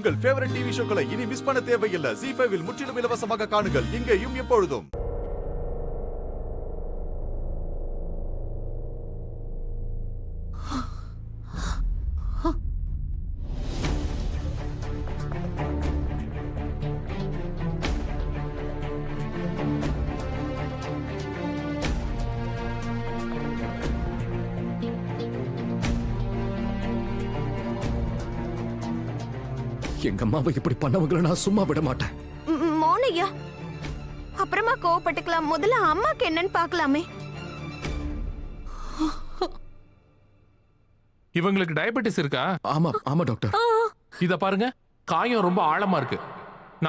உங்கள் favourite TV ஷோக்களை இனி miss பண்ண தேவையில்லை. ZEE5 இல் முற்றிலும் இலவசமாக காணுங்கள், இங்கேயும் எப்பொழுதும். எங்க அம்மாவை இப்படி பண்ணவங்களை நான் சும்மா விட மாட்டேன். மோனையா, அப்புறமா கோவப்பட்டுக்கலாம். முதல்ல அம்மாக்கு என்னன்னு பார்க்கலாமே. இவங்களுக்கு டயபெட்டிஸ் இருக்கா? ஆமா ஆமா டாக்டர். இத பாருங்க, காயம் ரொம்ப ஆழமா இருக்கு.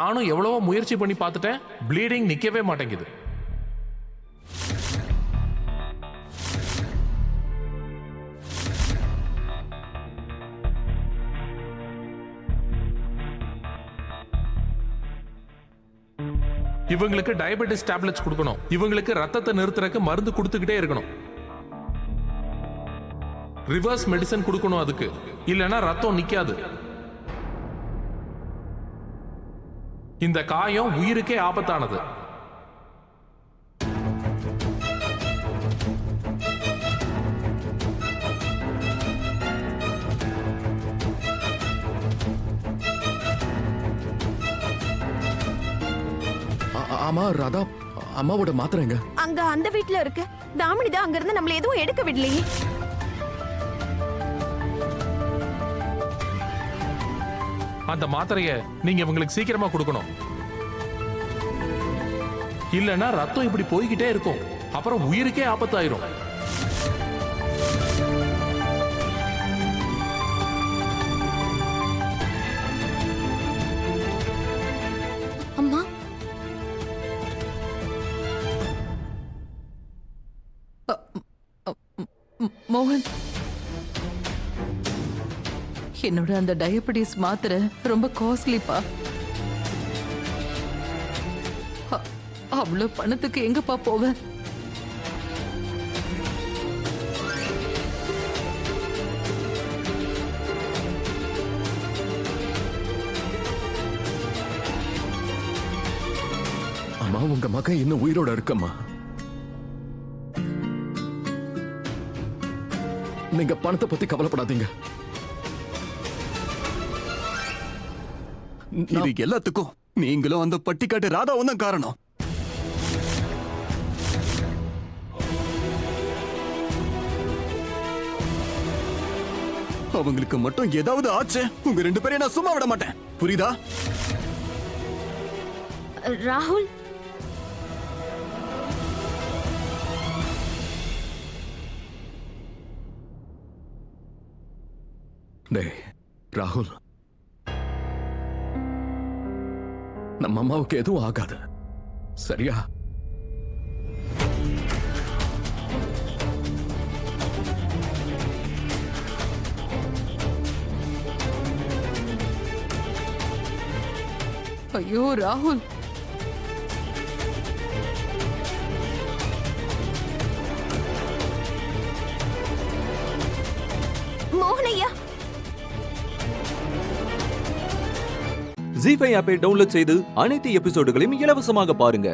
நானும் எவ்வளவோ முயற்சி பண்ணி பார்த்துட்டேன், ப்ளீடிங் நிக்கவே மாட்டேங்குது. இவங்களுக்கு டயபெட்டிஸ் டேப்லெட்ஸ் கொடுக்கணும். இவங்களுக்கு ரத்தத்தை நிறுத்துறதுக்கு மருந்து கொடுத்துக்கிட்டே இருக்கணும். ரிவர்ஸ் மெடிசன் கொடுக்கணும் அதுக்கு, இல்லனா ரத்தம் நிக்காது. இந்த காயம் உயிருக்கே ஆபத்தானது. ஆமா ராதா, அம்மாவோட மாத்திரைங்க அங்க அந்த வீட்ல இருக்கு. தாமினி தான் அங்க இருந்து நம்மள எதுவும் எடுக்க விடலையே. அந்த மாத்திரைய நீங்க இவங்களுக்கு சீக்கிரமா கொடுக்கணும். இல்லனா ரத்தம் இப்படி போய்கிட்டே இருக்கும், அப்புறம் உயிருக்கே ஆபத்தாயிரும். அம்மா, மோகன், என்னோட அந்த டயபெட்டிஸ் மாத்திரை ரொம்ப காஸ்ட்லிப்பா. அவ்வளவு பணத்துக்கு எங்கப்பா போவேன்? அம்மா, உங்க மகன் இன்னும் உயிரோட இருக்கம்மா. நீங்க பணத்தை பத்தி கவலைப்படாதீங்க. இது எல்லாத்துக்கும் நீங்களும் அந்த பட்டிக்காட்டு ராதாவும் தான் காரணம். அவங்களுக்கு மட்டும் ஏதாவது ஆச்சு, உங்க ரெண்டு பேரையும் நான் சும்மா விட மாட்டேன், புரியுதா? ராகுல், டேய் ராகுல், நம்ம அம்மாவுக்கு எதுவும் ஆகாது, சரியா? ஐயோ ராகுல், மோகனையா, ZEE5 ஆப்பை டவுன்லோட் செய்து அனைத்து எபிசோடுகளையும் இலவசமாக பாருங்க.